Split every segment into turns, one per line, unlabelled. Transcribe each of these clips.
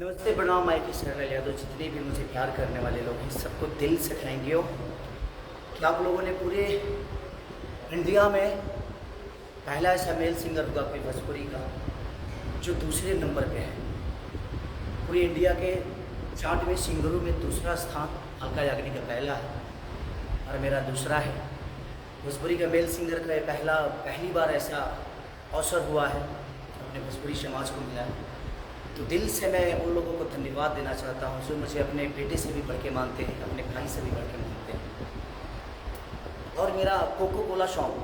नमस्ते, प्रणाम। माई की शरण यादव। जितने भी मुझे प्यार करने वाले लोग हैं सबको दिल से थैंक यू कि आप लोगों ने पूरे इंडिया में पहला ऐसा मेल सिंगर होगा कोई भोजपुरी का जो दूसरे नंबर पे है। पूरी इंडिया के चार्ट में सिंगरों में दूसरा स्थान अलका याग्निक का पहला है और मेरा दूसरा है। भोजपुरी का मेल सिंगर का पहली बार ऐसा अवसर हुआ है अपने भोजपुरी समाज को मिला है। तो दिल से मैं उन लोगों को धन्यवाद देना चाहता हूँ जो मुझे अपने बेटे से भी बढ़ के मानते हैं, अपने भाई से भी बढ़ के मानते हैं। और मेरा कोको कोला सॉन्ग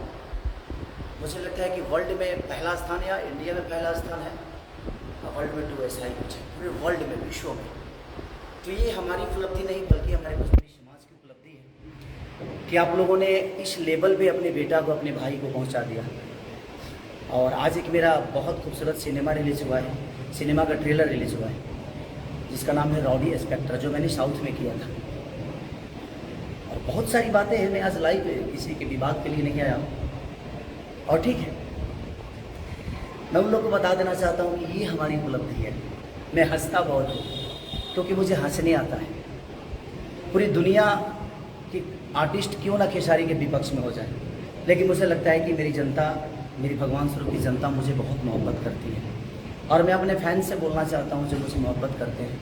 मुझे लगता है कि वर्ल्ड में पहला स्थान या इंडिया में पहला स्थान है और वर्ल्ड में तो ऐसा ही कुछ है, पूरे वर्ल्ड में, विश्व में। तो ये हमारी उपलब्धि नहीं बल्कि हमारे भोजपुरी समाज की उपलब्धि है कि आप लोगों ने इस लेवल पे अपने बेटा को, अपने भाई को पहुँचा दिया। और आज एक मेरा बहुत खूबसूरत सिनेमा रिलीज़ हुआ है, सिनेमा का ट्रेलर रिलीज़ हुआ है जिसका नाम है रॉडी इंस्पेक्टर, जो मैंने साउथ में किया था। और बहुत सारी बातें हैं, मैं आज लाइव किसी के विवाद के लिए नहीं आया हूँ। और ठीक है, मैं उन लोगों को बता देना चाहता हूँ कि ये हमारी उपलब्धि है। मैं हंसता बहुत हूँ क्योंकि मुझे हंसने आता है। पूरी दुनिया की आर्टिस्ट क्यों ना खेसारी के विपक्ष में हो जाए, लेकिन मुझे लगता है कि मेरी जनता, मेरी भगवान स्वरूप की जनता मुझे बहुत मोहब्बत करती है। और मैं अपने फैंस से बोलना चाहता हूँ जो मुझे मोहब्बत करते हैं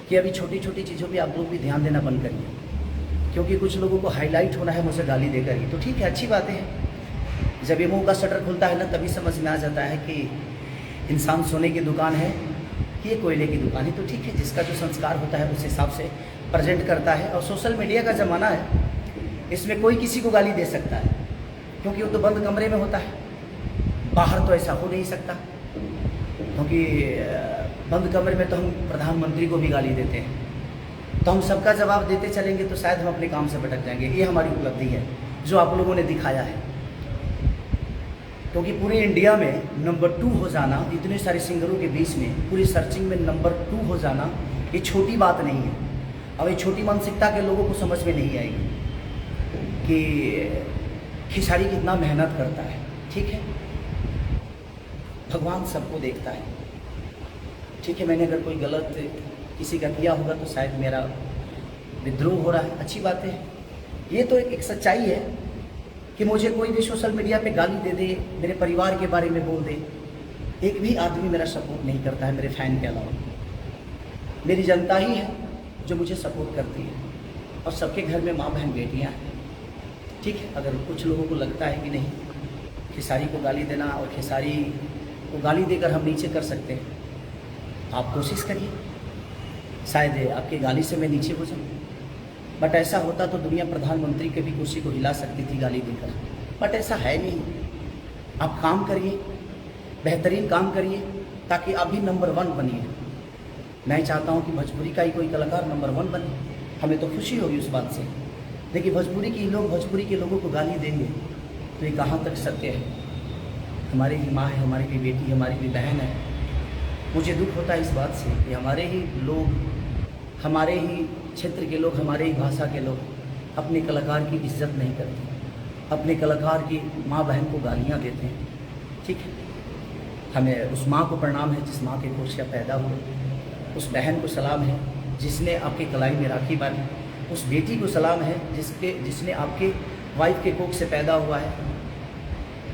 कि अभी छोटी छोटी चीज़ों पे आप लोग भी ध्यान देना बंद करिए, क्योंकि कुछ लोगों को हाईलाइट होना है मुझे गाली देकर ही। तो ठीक है, अच्छी बातें हैं। जब ये मुंह का शटर खुलता है ना, तभी समझ में आ जाता है कि इंसान सोने की दुकान है कि ये कोयले की दुकान है। तो ठीक है, जिसका जो संस्कार होता है उस हिसाब से प्रेजेंट करता है। और सोशल मीडिया का ज़माना है, इसमें कोई किसी को गाली दे सकता है क्योंकि वो तो बंद कमरे में होता है। बाहर तो ऐसा हो नहीं सकता, क्योंकि बंद कमरे में तो हम प्रधानमंत्री को भी गाली देते हैं। तो हम सबका जवाब देते चलेंगे तो शायद हम अपने काम से भटक जाएंगे। ये हमारी उपलब्धि है जो आप लोगों ने दिखाया है। क्योंकि पूरे इंडिया में नंबर 2 हो जाना, इतने सारे सिंगरों के बीच में पूरी सर्चिंग में नंबर 2 हो जाना, ये छोटी बात नहीं है। अब ये छोटी मानसिकता के लोगों को समझ में नहीं आएगी कि खेसारी कितना मेहनत करता है। ठीक है, भगवान सबको देखता है। ठीक है, मैंने अगर कोई गलत किसी का किया होगा तो शायद मेरा विद्रोह हो रहा है, अच्छी बात है। ये तो एक सच्चाई है कि मुझे कोई भी सोशल मीडिया पे गाली दे दे, मेरे परिवार के बारे में बोल दे, एक भी आदमी मेरा सपोर्ट नहीं करता है मेरे फैन के अलावा। मेरी जनता ही है जो मुझे सपोर्ट करती है और सबके घर में माँ बहन बेटियाँ हैं। ठीक है, अगर कुछ लोगों को लगता है कि नहीं, खेसारी को गाली देना और खेसारी को गाली देकर हम नीचे कर सकते हैं, आप कोशिश करिए, शायद आपके गाली से मैं नीचे हो जाऊँ। बट ऐसा होता तो दुनिया प्रधानमंत्री के भी कुर्सी को हिला सकती थी गाली देकर, बट ऐसा है नहीं। आप काम करिए, बेहतरीन काम करिए ताकि आप भी नंबर 1 बनिए। मैं चाहता हूँ कि भोजपुरी का ही कोई कलाकार नंबर 1 बने, हमें तो खुशी होगी उस बात से। देखिए, भोजपुरी के लोगों को गाली देंगे तो ये कहाँ तक सत्य है। हमारी भी माँ है, हमारी भी बेटी, हमारी भी बहन है। मुझे दुख होता है इस बात से कि हमारे ही लोग, हमारे ही क्षेत्र के लोग, हमारे ही भाषा के लोग अपने कलाकार की इज्जत नहीं करते, अपने कलाकार की माँ बहन को गालियाँ देते हैं। ठीक है, हमें उस माँ को प्रणाम है जिस माँ के कोख से पैदा हुए, उस बहन को सलाम है जिसने आपकी कलाई में राखी बांधी, उस बेटी को सलाम है जिसने आपके वाइफ के कोख से पैदा हुआ है।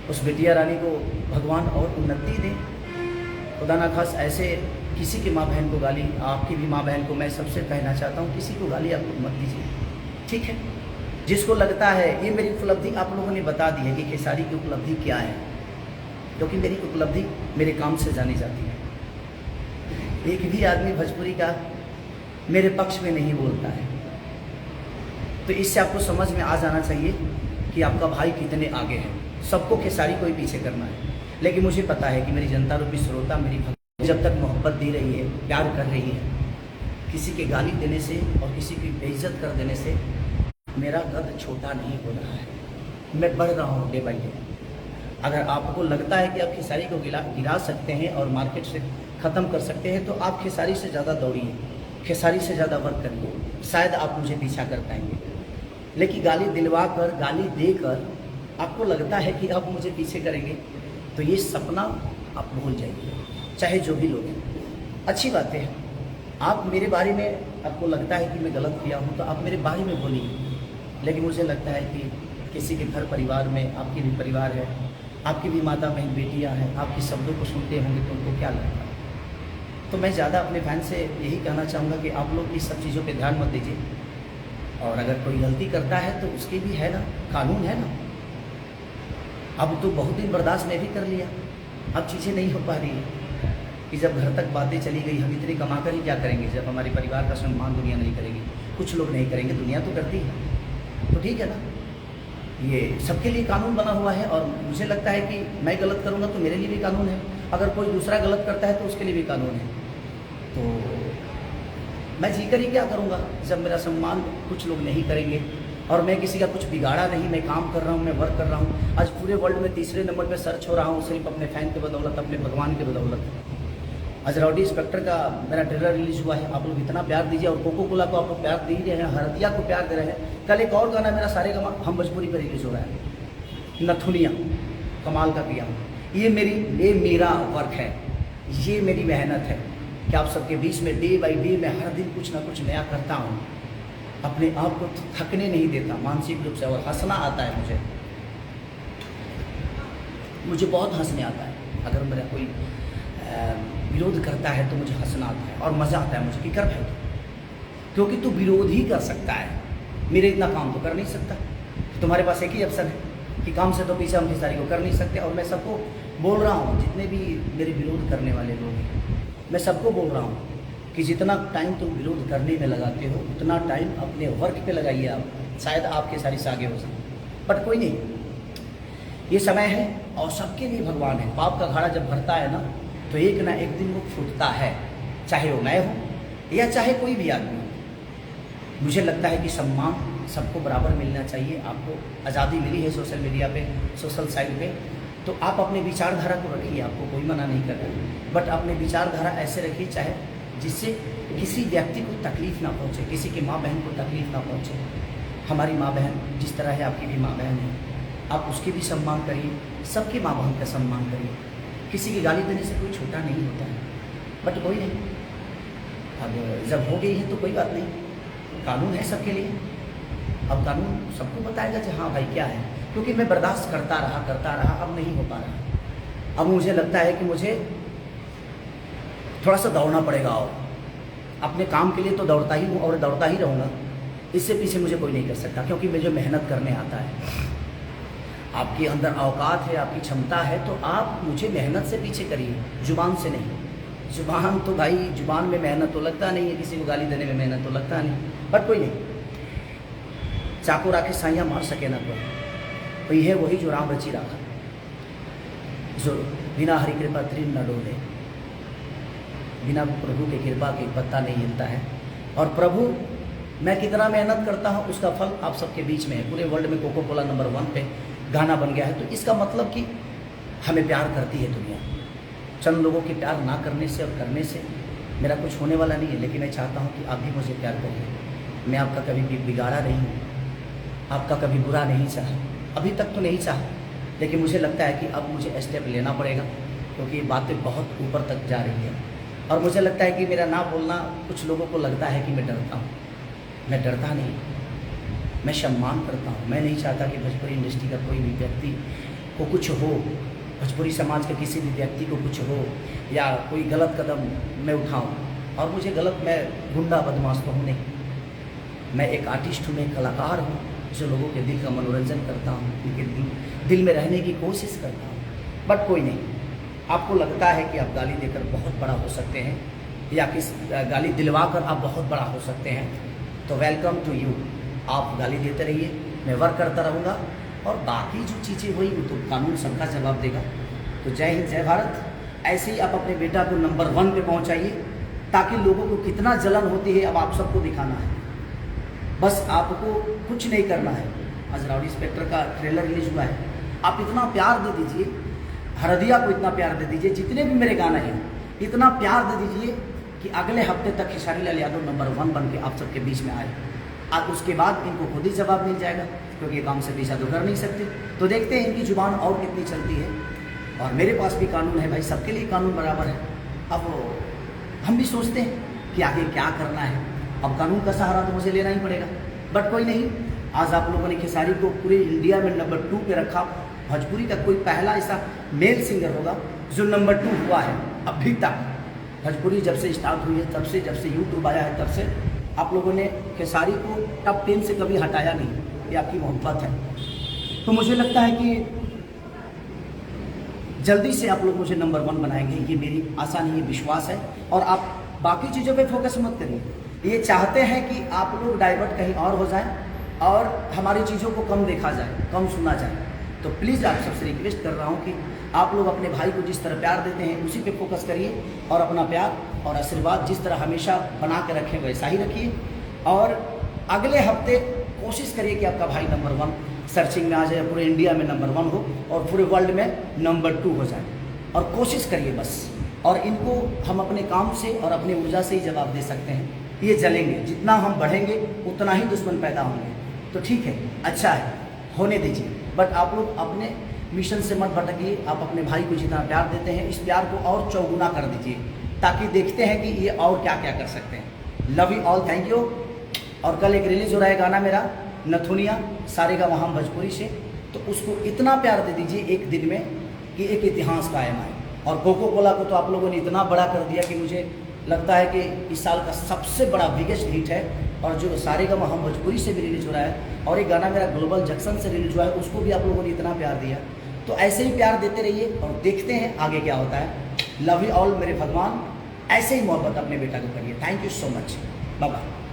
उस बिटिया रानी को भगवान और उन्नति दे, खुदा ना खास ऐसे किसी की माँ बहन को गाली, आपकी भी माँ बहन को मैं सबसे कहना चाहता हूँ, किसी को गाली आप मत दीजिए। ठीक है, जिसको लगता है ये मेरी उपलब्धि आप लोगों ने बता दी है कि खेसारी की उपलब्धि क्या है, क्योंकि मेरी उपलब्धि मेरे काम से जानी जाती है। एक भी आदमी भोजपुरी का मेरे पक्ष में नहीं बोलता है, तो इससे आपको समझ में आ जाना चाहिए कि आपका भाई कितने आगे है। सबको खेसारी को ही पीछे करना है, लेकिन मुझे पता है कि मेरी जनता रूपी श्रोता मेरी जब तक मोहब्बत दे रही है, प्यार कर रही है, किसी के गाली देने से और किसी की बेइज्जत कर देने से मेरा कद छोटा नहीं हो रहा है, मैं बढ़ रहा हूँ डे बाई डे। अगर आपको लगता है कि आप खेसारी को गिरा सकते हैं और मार्केट से ख़त्म कर सकते हैं तो आप खेसारी से ज़्यादा दौड़िए, खेसारी से ज़्यादा वर्क करिए, शायद आप मुझे पीछा कर पाएंगे। लेकिन गाली दिलवा कर, गाली देकर आपको लगता है कि आप मुझे पीछे करेंगे तो ये सपना आप भूल जाइए, चाहे जो भी लोग हैं। अच्छी बातें हैं, आप मेरे बारे में आपको लगता है कि मैं गलत किया हूँ तो आप मेरे बारे में बोलिए, लेकिन मुझे लगता है कि किसी के घर परिवार में आपकी भी परिवार है, आपकी भी माता बहन बेटियाँ हैं, आपके शब्दों को सुनते होंगे तो उनको क्या लगता है। तो मैं ज़्यादा अपने फैन से यही कहना चाहूँगा कि आप लोग इस सब चीज़ों पे ध्यान मत दीजिए, और अगर कोई गलती करता है तो उसकी भी है ना, कानून है ना। अब तो बहुत दिन बर्दाश्त मैं भी कर लिया, अब चीज़ें नहीं हो पा रही है कि जब घर तक बातें चली गई, हम इतने कमा कर ही क्या करेंगे जब हमारे परिवार का सम्मान दुनिया नहीं करेगी, कुछ लोग नहीं करेंगे, दुनिया तो करती है। तो ठीक है ना, ये सबके लिए कानून बना हुआ है, और मुझे लगता है कि मैं गलत करूँगा तो मेरे लिए भी कानून है, अगर कोई दूसरा गलत करता है तो उसके लिए भी कानून है। तो मैं जीकर ही क्या करूँगा जब मेरा सम्मान कुछ लोग नहीं करेंगे, और मैं किसी का कुछ बिगाड़ा नहीं, मैं काम कर रहा हूँ, मैं वर्क कर रहा हूँ। आज पूरे वर्ल्ड में तीसरे नंबर पे सर्च हो रहा हूँ सिर्फ अपने फ़ैन की बदौलत, अपने भगवान की बदौलत। आज राउडी इंस्पेक्टर का मेरा ट्रेलर रिलीज हुआ है, आप लोग इतना प्यार दीजिए, और कोको कोला को आप लोग प्यार दे ही रहे हैं, हरदिया को प्यार दे रहे हैं। कल एक और गाना मेरा सारे गामा हम भोजपुरी पर रिलीज हो रहा है, नथुनिया, कमाल का किया। ये मेरा वर्क है, ये मेरी मेहनत है कि आप सबके बीच में डे बाई डे मैं हर दिन कुछ ना कुछ नया करता हूँ, अपने आप को थकने नहीं देता मानसिक रूप से, और हंसना आता है मुझे बहुत हंसने आता है। अगर मेरा कोई विरोध करता है तो मुझे हंसना आता है और मज़ा आता है मुझे कि कर भाई तो, क्योंकि तू विरोध ही कर सकता है, मेरे इतना काम तो कर नहीं सकता। तुम्हारे पास एक ही ऑप्शन है कि काम से तो पीछे हम सारी को कर नहीं सकते। और मैं सबको बोल रहा हूँ, जितने भी मेरे विरोध करने वाले लोग हैं, मैं सबको बोल रहा हूँ कि जितना टाइम तुम विरोध करने में लगाते हो उतना टाइम अपने वर्क पे लगाइए आप, शायद आपके सारी आगे हो सके। बट कोई नहीं, ये समय है और सबके लिए भगवान है। पाप का घड़ा जब भरता है ना तो एक ना एक दिन वो फूटता है, चाहे वो मैं हूँ या चाहे कोई भी आदमी हो। मुझे लगता है कि सम्मान सबको बराबर मिलना चाहिए। आपको आज़ादी मिली है सोशल मीडिया पे, सोशल साइट पे, तो आप अपने विचारधारा को रखिए, आपको कोई मना नहीं कर रहा, बट अपने विचारधारा ऐसे रखिए चाहे जिससे किसी व्यक्ति को तकलीफ़ ना पहुँचे, किसी की माँ बहन को तकलीफ़ ना पहुँचे। हमारी माँ बहन जिस तरह है, आपकी भी माँ बहन है, आप उसकी भी सम्मान करिए, सबकी माँ बहन का सम्मान करिए। किसी की गाली देने से कोई छोटा नहीं होता है, बट कोई नहीं, अब जब हो गई है तो कोई बात नहीं, कानून है सबके लिए। अब कानून सबको बताएगा कि हाँ भाई क्या है, क्योंकि मैं बर्दाश्त करता रहा, अब नहीं हो पा रहा। अब मुझे लगता है कि मुझे थोड़ा सा दौड़ना पड़ेगा, और अपने काम के लिए तो दौड़ता ही हूँ और दौड़ता ही रहूँगा, इससे पीछे मुझे कोई नहीं कर सकता, क्योंकि मुझे मेहनत करने आता है। आपके अंदर औकात है, आपकी क्षमता है, तो आप मुझे मेहनत से पीछे करिए, जुबान से नहीं। जुबान तो भाई, जुबान में मेहनत तो लगता नहीं है, किसी को गाली देने में मेहनत तो लगता नहीं, बट कोई नहीं, चाकू राखे साइयाँ मार सके ना कोई है वही जो राम रची रखा, जो बिना हरि कृपा तृण न डोले, बिना प्रभु की कृपा के पत्ता नहीं हिलता है। और प्रभु मैं कितना मेहनत करता हूँ उसका फल आप सबके बीच में है। पूरे वर्ल्ड में कोको कोला नंबर 1 पे गाना बन गया है, तो इसका मतलब कि हमें प्यार करती है दुनिया। चंद लोगों के प्यार ना करने से और करने से मेरा कुछ होने वाला नहीं है, लेकिन मैं चाहता हूँ कि आप भी मुझे प्यार करिए। मैं आपका कभी भी बिगाड़ा नहीं हूँ, आपका कभी बुरा नहीं चाहा, अभी तक तो नहीं चाहा, लेकिन मुझे लगता है कि अब मुझे स्टेप लेना पड़ेगा, क्योंकि बातें बहुत ऊपर तक जा रही है। और मुझे लगता है कि मेरा ना बोलना कुछ लोगों को लगता है कि मैं डरता हूँ, मैं डरता नहीं, मैं सम्मान करता हूँ। मैं नहीं चाहता कि भोजपुरी इंडस्ट्री का कोई भी व्यक्ति को कुछ हो, भोजपुरी समाज के किसी भी व्यक्ति को कुछ हो, या कोई गलत कदम मैं उठाऊँ। और मुझे गलत, मैं गुंडा बदमाश तो हूँ नहीं, मैं एक आर्टिस्ट हूँ, मैं एक कलाकार हूँ, जो लोगों के दिल का मनोरंजन करता हूँ, उनके दिल में रहने की कोशिश करता हूँ। बट कोई नहीं, आपको लगता है कि आप गाली देकर बहुत बड़ा हो सकते हैं, या किस गाली दिलवा कर आप बहुत बड़ा हो सकते हैं, तो वेलकम टू यू। आप गाली देते रहिए, मैं वर्क करता रहूँगा, और बाकी जो चीज़ें हुई वो तो कानून सबका जवाब देगा। तो जय हिंद, जय भारत। ऐसे ही आप अपने बेटा को नंबर 1 पे पहुँचाइए, ताकि लोगों को कितना जलन होती है अब आप सबको दिखाना है। बस आपको कुछ नहीं करना है। आज राउडी इंस्पेक्टर का ट्रेलर रिलीज हुआ है, आप इतना प्यार दे दीजिए, हरदिया को इतना प्यार दे दीजिए, जितने भी मेरे गाना हैं इतना प्यार दे दीजिए कि अगले हफ्ते तक खेसारी लाल यादव नंबर 1 बन के आप सबके बीच में आए। अब उसके बाद इनको खुद ही जवाब मिल जाएगा, क्योंकि काम से पीछा तो कर नहीं सकते। तो देखते हैं इनकी जुबान और कितनी चलती है। और मेरे पास भी कानून है भाई, सबके लिए कानून बराबर है। अब हम भी सोचते हैं कि आगे क्या करना है। अब कानून का सहारा तो मुझे लेना ही पड़ेगा, बट कोई नहीं। आज आप लोगों ने खेसारी को पूरे इंडिया में नंबर 2 पे रखा। भोजपुरी का कोई पहला ऐसा मेल सिंगर होगा जो नंबर 2 हुआ है अभी तक। भोजपुरी जब से स्टार्ट हुई है, तब से जब से यूट्यूब आया है, तब से आप लोगों ने खेसारी को टॉप 10 से कभी हटाया नहीं। ये आपकी मोहब्बत है। तो मुझे लगता है कि जल्दी से आप लोग मुझे नंबर 1 बनाएंगे, ये मेरी आशा नहीं, ये विश्वास है। और आप बाकी चीज़ों पे फोकस मत करिए। ये चाहते हैं कि आप लोग डाइवर्ट कहीं और हो जाए और हमारी चीज़ों को कम देखा जाए, कम सुना जाए। तो प्लीज़ आप सबसे रिक्वेस्ट कर रहा हूँ कि आप लोग अपने भाई को जिस तरह प्यार देते हैं उसी पे फोकस करिए, और अपना प्यार और आशीर्वाद जिस तरह हमेशा बना के रखें वैसा ही रखिए। और अगले हफ्ते कोशिश करिए कि आपका भाई नंबर 1 सर्चिंग में आ जाए, पूरे इंडिया में नंबर 1 हो और पूरे वर्ल्ड में नंबर 2 हो जाए। और कोशिश करिए बस। और इनको हम अपने काम से और अपनी ऊर्जा से ही जवाब दे सकते हैं। ये जलेंगे, जितना हम बढ़ेंगे उतना ही दुश्मन पैदा होंगे। तो ठीक है, अच्छा है, होने दीजिए। बट आप लोग अपने मिशन से मत भटकिए। आप अपने भाई को जितना प्यार देते हैं, इस प्यार को और चौगुना कर दीजिए, ताकि देखते हैं कि ये और क्या क्या कर सकते हैं। Love you all, thank you. और कल एक रिलीज हो रहा है गाना मेरा नथुनिया सारेगामा भोजपुरी से, तो उसको इतना प्यार दे दीजिए एक दिन में कि एक इतिहास कायम आए। और कोको कोला को तो आप लोगों ने इतना बड़ा कर दिया कि मुझे लगता है कि इस साल का सबसे बड़ा बिगेस्ट हिट है। और जो सारेगामा भोजपुरी से भी रिलीज हो रहा है, और एक गाना मेरा ग्लोबल जंक्शन से रिलीज हुआ है, उसको भी आप लोगों ने इतना प्यार दिया। तो ऐसे ही प्यार देते रहिए और देखते हैं आगे क्या होता है। लव यू ऑल मेरे भगवान। ऐसे ही मोहब्बत अपने बेटा को करिए। Thank you so much, bye bye.